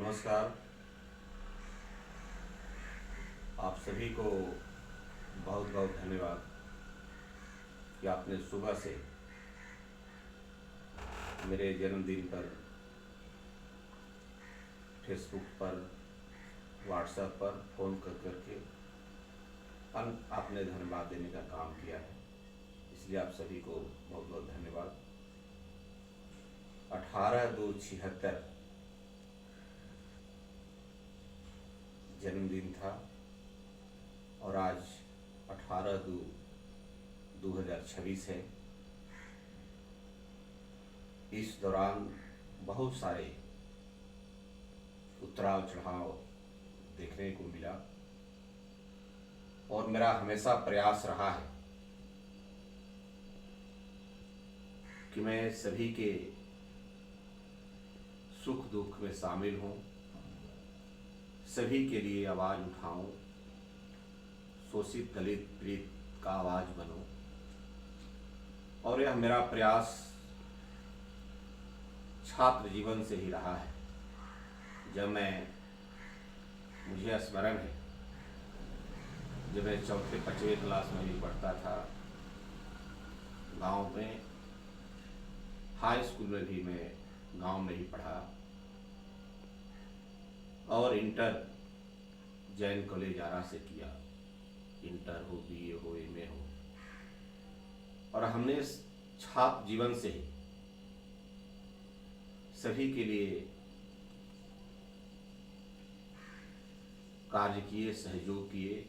नमस्कार। आप सभी को बहुत बहुत धन्यवाद कि आपने सुबह से मेरे जन्मदिन पर फेसबुक पर, व्हाट्सएप पर फ़ोन कर करके आपने धन्यवाद देने का काम किया है। इसलिए आप सभी को बहुत बहुत धन्यवाद। 18/2/76 जन्मदिन था और आज 18/2/2026 है। इस दौरान बहुत सारे उतराव चढ़ाव देखने को मिला और मेरा हमेशा प्रयास रहा है कि मैं सभी के सुख दुख में शामिल हूँ, सभी के लिए आवाज़ उठाऊं, शोषित दलित पीड़ित का आवाज़ बनूं। और यह मेरा प्रयास छात्र जीवन से ही रहा है। जब मुझे स्मरण है, जब मैं 4th-5वीं क्लास में भी पढ़ता था, गांव में हाई स्कूल में भी मैं गांव में ही पढ़ा और इंटर जैन कॉलेज आरा से किया। इंटर हो, बीए हो, एमए हो, और हमने छात्र जीवन से ही सभी के लिए कार्य किए, सहयोग किए,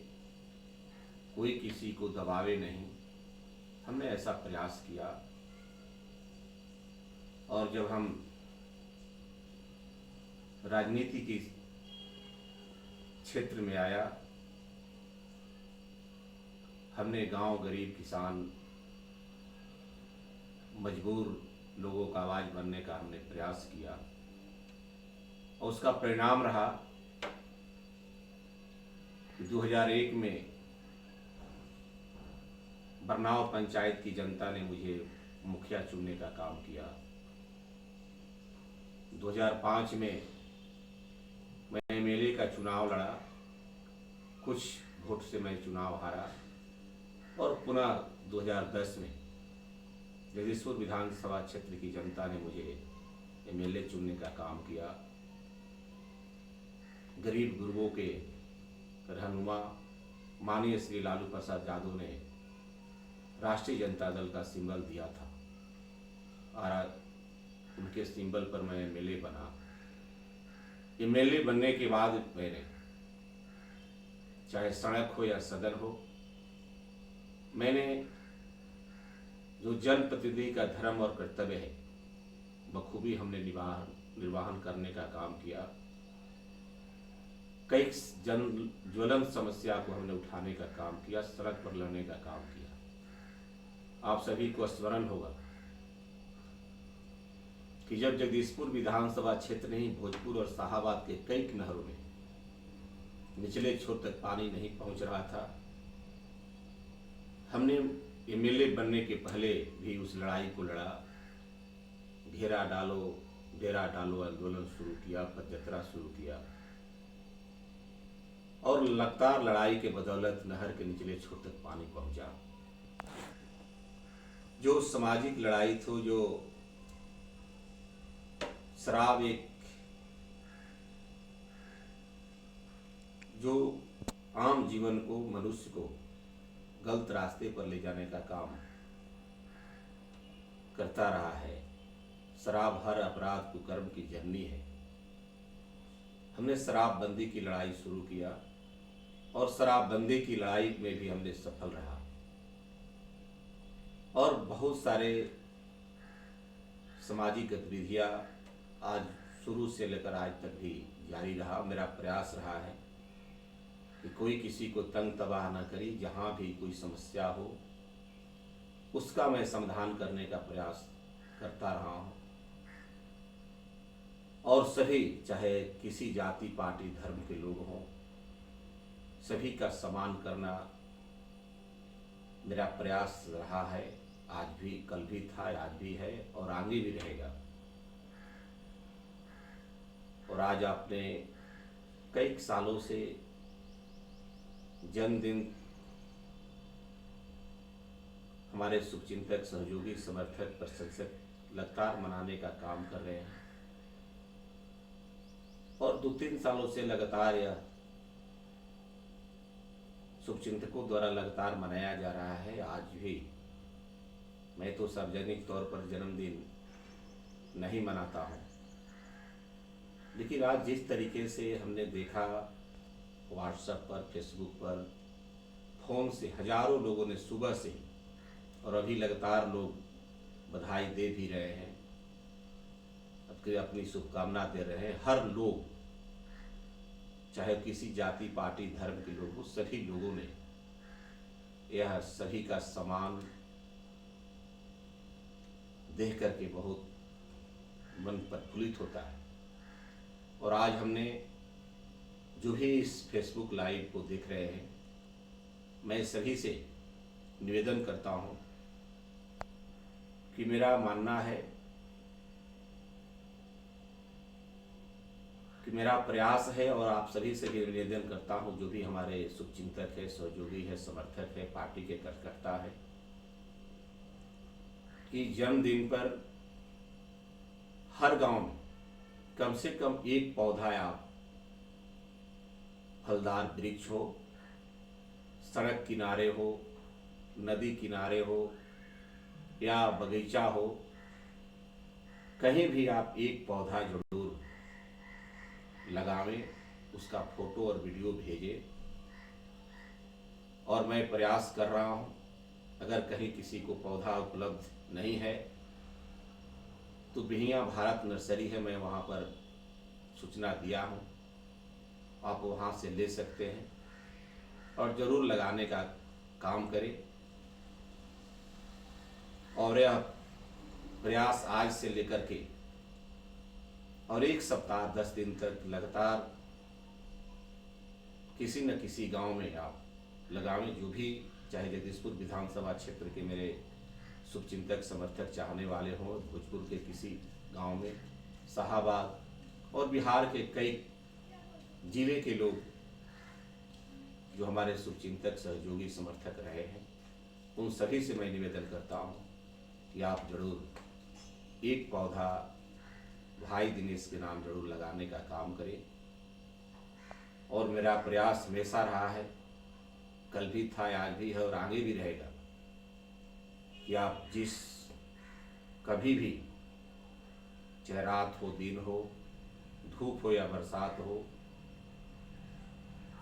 कोई किसी को दबावे नहीं। हमने ऐसा प्रयास किया और जब हम राजनीति की क्षेत्र में आया, हमने गांव, गरीब, किसान, मजबूर लोगों का आवाज़ बनने का हमने प्रयास किया और उसका परिणाम रहा कि 2001 में बरनाव पंचायत की जनता ने मुझे मुखिया चुनने का काम किया। 2005 में मैं एमएलए का चुनाव लड़ा, कुछ वोट से मैं चुनाव हारा और पुनः 2010 में जगदीशपुर विधानसभा क्षेत्र की जनता ने मुझे एमएलए चुनने का काम किया। गरीब गुरबों के रहनुमा माननीय श्री लालू प्रसाद यादव ने राष्ट्रीय जनता दल का सिंबल दिया था और उनके सिंबल पर मैं एमएलए बना। एमएलए बनने के बाद मैंने, चाहे सड़क हो या सदन हो, मैंने जो जनप्रतिनिधि का धर्म और कर्तव्य है बखूबी हमने निर्वाहन करने का काम किया। कई जन ज्वलंत समस्या को हमने उठाने का काम किया, सड़क पर लड़ने का काम किया। आप सभी को स्मरण होगा कि जब जगदीशपुर विधानसभा क्षेत्र नहीं, भोजपुर और शाहाबाद के कई नहरों में निचले छोर तक पानी नहीं पहुंच रहा था, हमने एमएलए बनने के पहले भी उस लड़ाई को लड़ा। घेरा डालो, डेरा डालो आंदोलन शुरू किया, पदयात्रा शुरू किया और लगातार लड़ाई के बदौलत नहर के निचले छोर तक पानी पहुंचा। जो सामाजिक लड़ाई थी, जो शराब जो आम जीवन को, मनुष्य को गलत रास्ते पर ले जाने का काम करता रहा है। शराब हर अपराध कुकर्म की जननी है। हमने शराबबंदी की लड़ाई शुरू किया और शराबबंदी की लड़ाई में भी हमने सफल रहा और बहुत सारे सामाजिक गतिविधियां आज शुरू से लेकर आज तक भी जारी रहा। मेरा प्रयास रहा है कि कोई किसी को तंग तबाह न करी, जहाँ भी कोई समस्या हो उसका मैं समाधान करने का प्रयास करता रहा हूँ और सभी, चाहे किसी जाति, पार्टी, धर्म के लोग हों, सभी का सम्मान करना मेरा प्रयास रहा है। आज भी, कल भी था, आज भी है और आगे भी रहेगा। और और आज आपने कई सालों से जन्मदिन हमारे शुभचिंतक, सहयोगी, समर्थक, प्रशंसक लगातार मनाने का काम कर रहे हैं और 2-3 सालों से लगातार यह शुभचिंतकों द्वारा लगातार मनाया जा रहा है। आज भी मैं तो सार्वजनिक तौर पर जन्मदिन नहीं मनाता हूँ, लेकिन आज जिस तरीके से हमने देखा व्हाट्सएप पर, फेसबुक पर, फ़ोन से हजारों लोगों ने सुबह से और अभी लगातार लोग बधाई दे भी रहे हैं, अपनी शुभकामना दे रहे हैं। हर लोग, चाहे किसी जाति, पार्टी, धर्म के लोग हो, सभी लोगों ने यह सभी का सम्मान देख करके बहुत मन प्रफुल्लित होता है। और आज हमने जो भी इस फेसबुक लाइव को देख रहे हैं, मैं सभी से निवेदन करता हूं कि मेरा मानना है कि मेरा प्रयास है और आप सभी से भी निवेदन करता हूं, जो भी हमारे शुभचिंतक है, सहयोगी है, समर्थक है, पार्टी के कार्यकर्ता है, कि जन्मदिन पर हर गांव में कम से कम एक पौधा या फलदार वृक्ष हो, सड़क किनारे हो, नदी किनारे हो या बगीचा हो, कहीं भी आप एक पौधा जरूर लगावें, उसका फोटो और वीडियो भेजें। और मैं प्रयास कर रहा हूं, अगर कहीं किसी को पौधा उपलब्ध नहीं है तो बिहिया भारत नर्सरी है, मैं वहां पर सूचना दिया हूं, आप वहां से ले सकते हैं और ज़रूर लगाने का काम करें। और यह प्रयास आज से लेकर के और 1 सप्ताह 10 दिन तक लगातार किसी न किसी गांव में आप लगावें। जो भी, चाहे जगदीशपुर विधानसभा क्षेत्र के मेरे शुभचिंतक, समर्थक, चाहने वाले हों, भोजपुर के किसी गांव में, शाहाबाद और बिहार के कई जिले के लोग जो हमारे शुभचिंतक, सहयोगी, समर्थक रहे हैं, उन सभी से मैं निवेदन करता हूं कि आप जरूर एक पौधा भाई दिनेश के नाम जरूर लगाने का काम करें। और मेरा प्रयास हमेशा रहा है, कल भी था, आज भी है और आगे भी रहेगा, कि आप जिस कभी भी, चाहे रात हो, दिन हो, धूप हो या बरसात हो,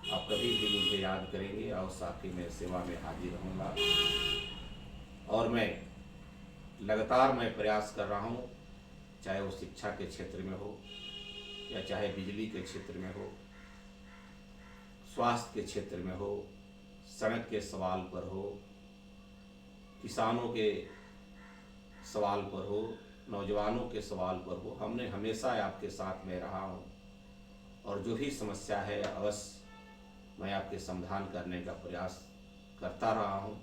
आप कभी भी मुझे याद करेंगे और साथ ही मैं सेवा में हाजिर रहूँगा। और मैं लगातार प्रयास कर रहा हूँ, चाहे वो शिक्षा के क्षेत्र में हो या चाहे बिजली के क्षेत्र में हो, स्वास्थ्य के क्षेत्र में हो, सड़क के सवाल पर हो, किसानों के सवाल पर हो, नौजवानों के सवाल पर हो, हमने हमेशा आपके साथ में रहा हूँ और जो भी समस्या है अवश्य मैं आपके समाधान करने का प्रयास करता रहा हूँ,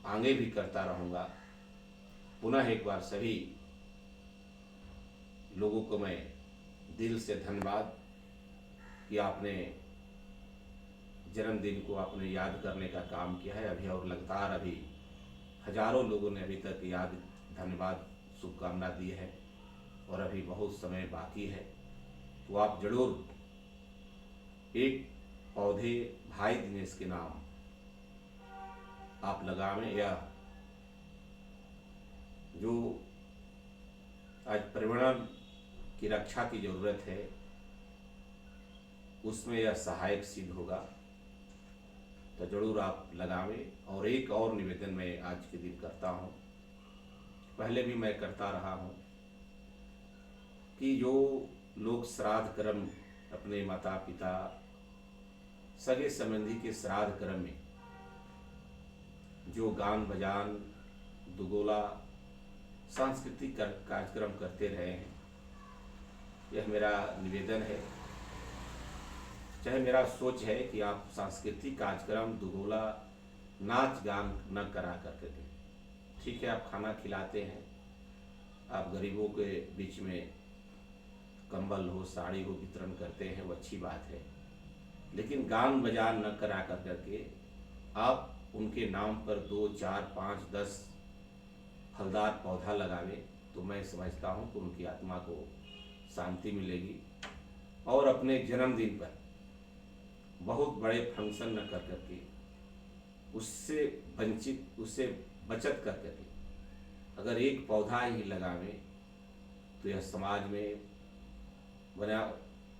आगे भी करता रहूँगा। पुनः एक बार सभी लोगों को मैं दिल से धन्यवाद कि आपने जन्मदिन को आपने याद करने का काम किया है। अभी और लगातार अभी हजारों लोगों ने अभी तक याद, धन्यवाद, शुभकामना दी है और अभी बहुत समय बाकी है। तो आप जरूर एक पौधे भाई दिनेश के नाम आप लगावें। या जो आज पर्यावरण की रक्षा की जरूरत है, उसमें यह सहायक सिद्ध होगा, तो जरूर आप लगावें। और एक और निवेदन मैं आज के दिन करता हूं, पहले भी मैं करता रहा हूं, कि जो लोग श्राद्ध कर्म अपने माता पिता, सगे संबंधी के श्राद्ध कर्म में जो गान बजान, दुगोला, सांस्कृतिक कार्यक्रम करते रहे हैं, यह मेरा निवेदन है। चाहे मेरा सोच है कि आप सांस्कृतिक कार्यक्रम, दुगोला, नाच गान न करा करके, ठीक है, आप खाना खिलाते हैं, आप गरीबों के बीच में कंबल हो, साड़ी हो वितरण करते हैं, वो अच्छी बात है। लेकिन गान बजान न करा कर करके आप उनके नाम पर 2, 4, 5, 10 फलदार पौधा लगावे तो मैं समझता हूँ कि उनकी आत्मा को शांति मिलेगी। और अपने जन्मदिन पर बहुत बड़े फंक्शन न कर करके उससे उससे बचत कर करके अगर एक पौधा ही लगावें तो यह समाज में बना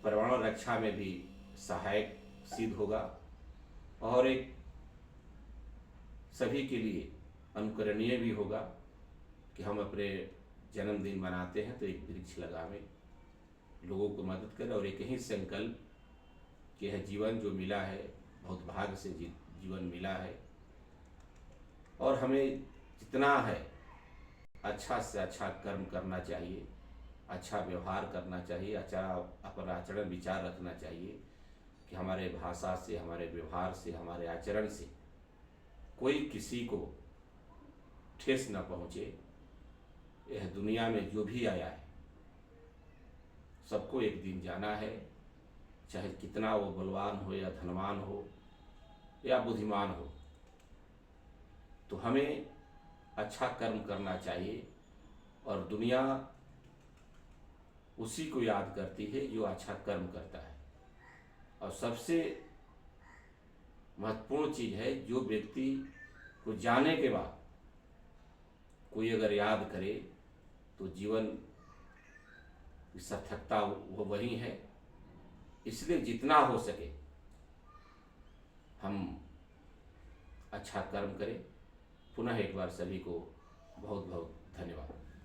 पर्यावरण रक्षा में भी सहायक सिद्ध होगा और एक सभी के लिए अनुकरणीय भी होगा कि हम अपने जन्मदिन मनाते हैं तो एक वृक्ष लगावें, लोगों को मदद करें और एक ही संकल्प कि यह जीवन जो मिला है बहुत भाग्य से जीवन मिला है और हमें जितना है अच्छा से अच्छा कर्म करना चाहिए, अच्छा व्यवहार करना चाहिए, अच्छा अपना आचरण विचार रखना चाहिए कि हमारे भाषा से, हमारे व्यवहार से, हमारे आचरण से कोई किसी को ठेस न पहुँचे। यह दुनिया में जो भी आया है सबको एक दिन जाना है, चाहे कितना वो बलवान हो या धनवान हो या बुद्धिमान हो। तो हमें अच्छा कर्म करना चाहिए और दुनिया उसी को याद करती है जो अच्छा कर्म करता है। और सबसे महत्वपूर्ण चीज़ है जो व्यक्ति को जाने के बाद कोई अगर याद करे तो जीवन की सार्थकता वो वही है। इसलिए जितना हो सके हम अच्छा कर्म करें। पुनः एक बार सभी को बहुत बहुत धन्यवाद।